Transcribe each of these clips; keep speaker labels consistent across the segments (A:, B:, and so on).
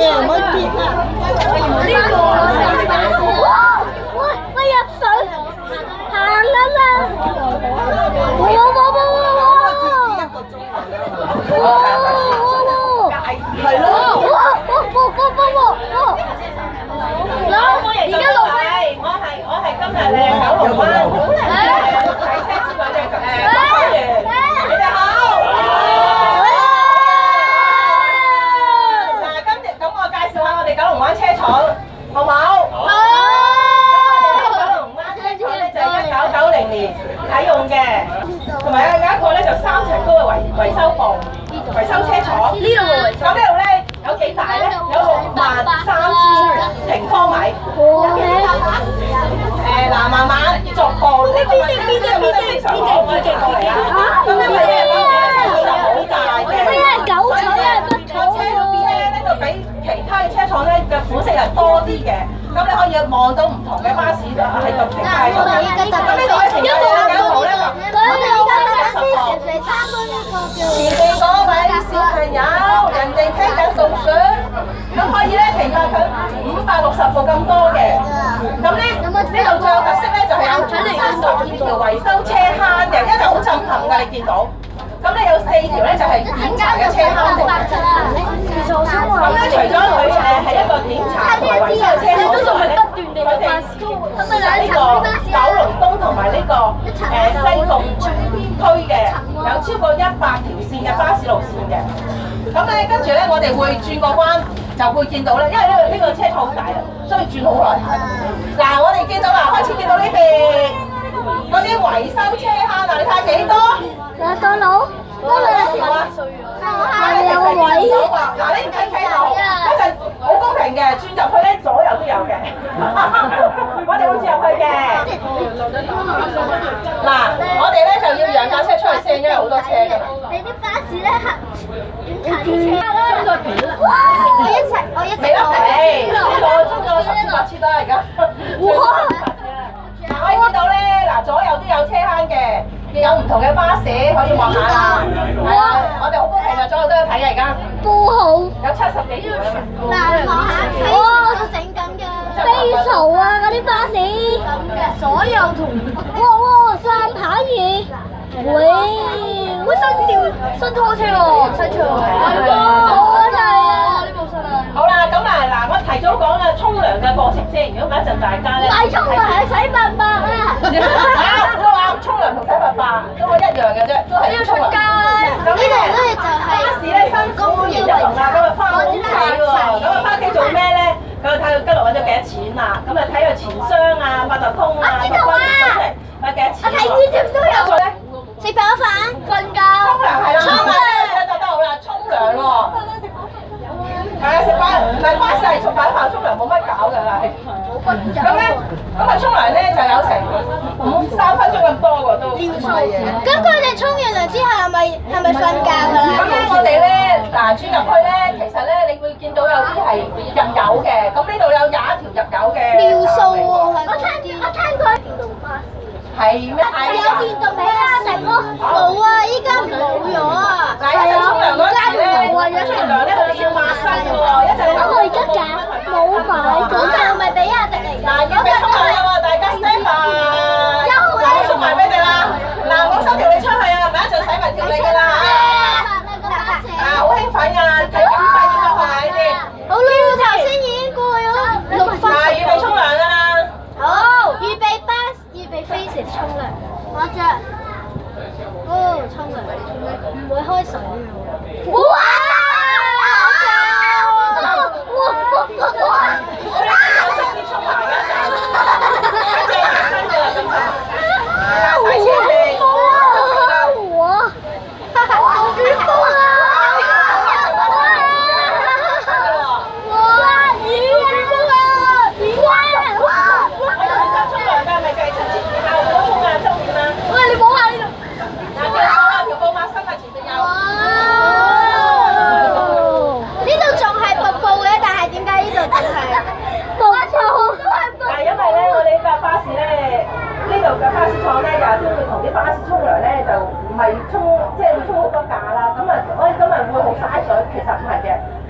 A: 啊，唔好跌啊！
B: 呢個
C: 哇！我入水行啊嘛！哇哇哇哇哇！
A: 係咯。
B: 而家落飛，我係今日咧九龍灣睇車之嗰隻你哋好。嗱，今日咁我介紹下我哋九龍灣車廠，好唔好？好。九龍灣車廠咧就1990年啟用嘅，同埋有一個咧就3層高嘅維修部、維修車廠。呢度喎。咁呢度咧有幾大咧？有63000平方米。嗱，慢慢逐步，呢個位置真係非常好，我哋過嚟啊！咁因為咧，我哋好大嘅，所以咧個車咧就比其他嘅車廠咧嘅款式係多啲嘅。咁你可以望到唔同嘅巴士係獨特嘅。咁呢度咧，前邊有圖咧，前邊嗰位小朋友，人哋聽緊讀書，咁可以咧停泊佢560部咁多嘅。咁呢度最有特色咧就係有32條維修車坑嘅，因為好震撼㗎，你見到。咁咧有4條咧就係檢查嘅車坑嚟嘅。咁咧除咗佢係一個檢查同埋維修嘅車廠之外咧，佢哋呢個九龍東同埋呢個西貢區嘅有超過100條線嘅巴士路線嘅。咁咧跟住咧我哋會轉個彎就會見到咧，因為呢個車廠好大啊，所以轉好耐。嗱，我哋見到啦，開始見到呢邊嗰啲維修車坑啊，你睇下幾多？
C: 有多佬，多
B: 條啊！
C: 有個位。
B: 嗱，你睇圖，一陣好公平嘅，轉入去咧左右都有嘅。我哋會轉入去嘅。嗱，我哋咧就要讓架車出去先，因為好多車㗎嘛。
C: 你啲巴士咧係檢查啲車啦。哇！我一齊。
B: 未得皮，中咗17、18次啦而家。
C: 哇！
B: 嗱，可以見到咧，嗱左右都有車坑嘅。有唔同嘅巴士可以望下啦，係啊，我哋好公平啊，左右都有睇嘅而家。
C: 都好。
B: 有70幾條啦。
C: 嗱，望下飛都整緊㗎。飛槽啊，嗰啲巴士。所有同。哇！三排嘢。喂！新拖車喎，新車喎。係啊！呢部新啊。
B: 好啦，咁嗱，我提早講啦，沖涼嘅過程先。如果唔係一陣大家咧，
C: 唔係沖涼係洗白白啊！
B: 都話沖涼同洗白白都係一樣嘅啫，都係要沖涼。咁呢度咧就係巴士咧辛苦完一輪啦，咁啊翻屋企喎，咁啊翻屋企做咩咧？咁啊睇佢今日揾咗幾多錢啦，咁啊睇佢錢箱啊、八達通啊、各方面出嚟揾幾多錢。我睇YouTube都有。食飽飯、瞓覺。沖涼係啦，沖涼就得好啦，沖涼喎。係啊，食飯唔係巴士係食飯沖涼冇乜搞㗎啦。咁咧，咁啊沖涼咧就有成3分鐘咁多喎都。
C: 咁佢哋沖完涼之後係咪瞓覺㗎啦？
B: 咁咧我哋咧嗱轉入去咧，其實咧你會見到有啲係入油嘅，咁呢度有21條入油嘅。
C: 尿數喎，我聽過。電動巴士。
B: 係咩？係
C: 有電動巴士咯。冇啊，依家冇咗啊。
B: 嗱，一陣沖涼嗰時咧，沖完涼咧我哋要抹身喎，一陣你
C: 我而家揀冇買，咁就咪俾阿迪嚟㗎。
B: 嗱，要俾沖涼啦喎，大家 stand by。嗱，我送埋俾你啦。嗱，我收條你出去啊，咪一陣洗埋條你㗎啦嚇。好興奮啊！睇緊快啲過去先。
C: 好啦，頭先已經過咗6分。
B: 嗱，預備沖涼啦。
C: 好，預備飛時沖涼。我着。沖涼，唔會開水嘅喎。哇！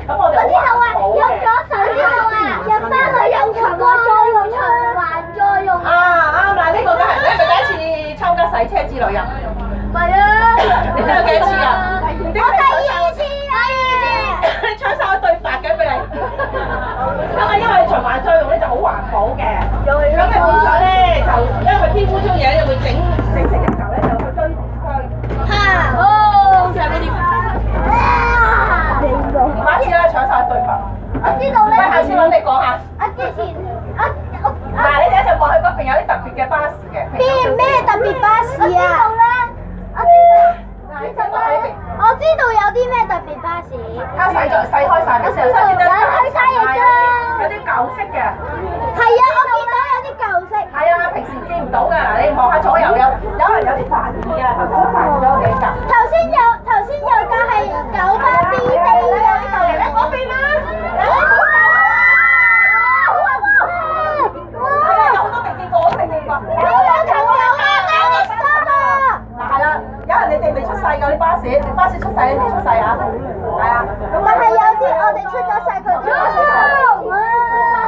C: 咁我哋好環保嘅。
B: 好環保嘅。咁嘅變咗咧，就因為啲污糟嘢咧會整成嘅時候咧，就去堆去。
C: 嚇！
B: 好似係嗰啲。下次咧搶晒對白。
C: 我知道咧。
B: 喂，下次揾你講下。
C: 之前
B: 嗱，你哋一陣望去嗰邊有啲特別嘅巴士嘅。
C: 咩特別巴士啊？我知道有啲咩特別巴士。
B: 它洗開晒嘅時候，新啲
C: 去晒嘢㗎。
B: 有啲舊式嘅。
C: 係啊，我見到有啲舊式。
B: 係啊，平時見唔到㗎。嗱，你望下左右有人有啲反意啊，頭先都發現咗幾架。
C: 頭先有架係九巴 B D 啊。
B: 嚟嗰邊啦。有好多未見過，我都未見過。嗱係啦，有人你哋未出世㗎，啲巴士出世你未出世啊？係啊。
C: 但係有啲我哋出咗世，佢都未出世。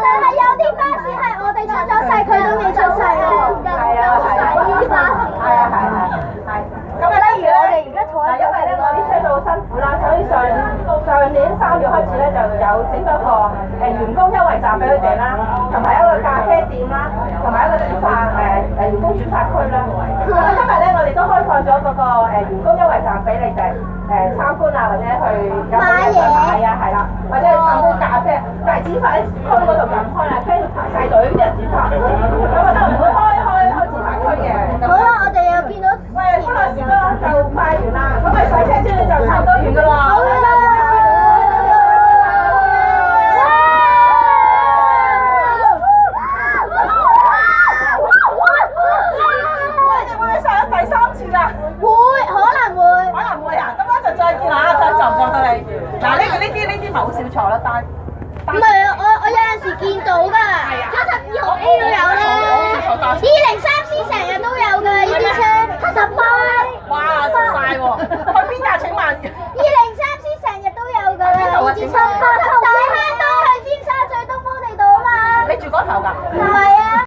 C: 但係有啲巴士係我哋出咗世，佢都未出世啊。
B: 係啊係啊。係啊係。咁啊，例如咧，嗱，因為咧我啲車都好辛苦啦，所以上年3月開始咧就有整咗個員工優惠站俾佢哋啦，同埋一個咖啡店啦，同埋一個員工轉發區啦。咁今日咧我哋都開放咗嗰個員工優惠站俾你哋參觀啊，或者去有冇嘢想買啊，係啦，或者去參觀咖啡，但係轉發喺區嗰度就唔開啦，跟住排晒隊啲人轉發，咁啊都唔會開轉發區嘅。
C: 好啦，我哋又見到。
B: 喂，歡樂時光就快完啦，咁咪洗車之後就差唔多完噶啦。好啦。你哋會唔會上第3次㗎？
C: 可能會
B: 啊，咁一陣再見啦，睇撞唔撞到你。嗱，呢啲咪好少坐咯，但
C: 唔係我有陣時見到㗎。72號 A 都有啦。203C 成日都有㗎，呢啲車78。
B: 哇，實晒喎！去邊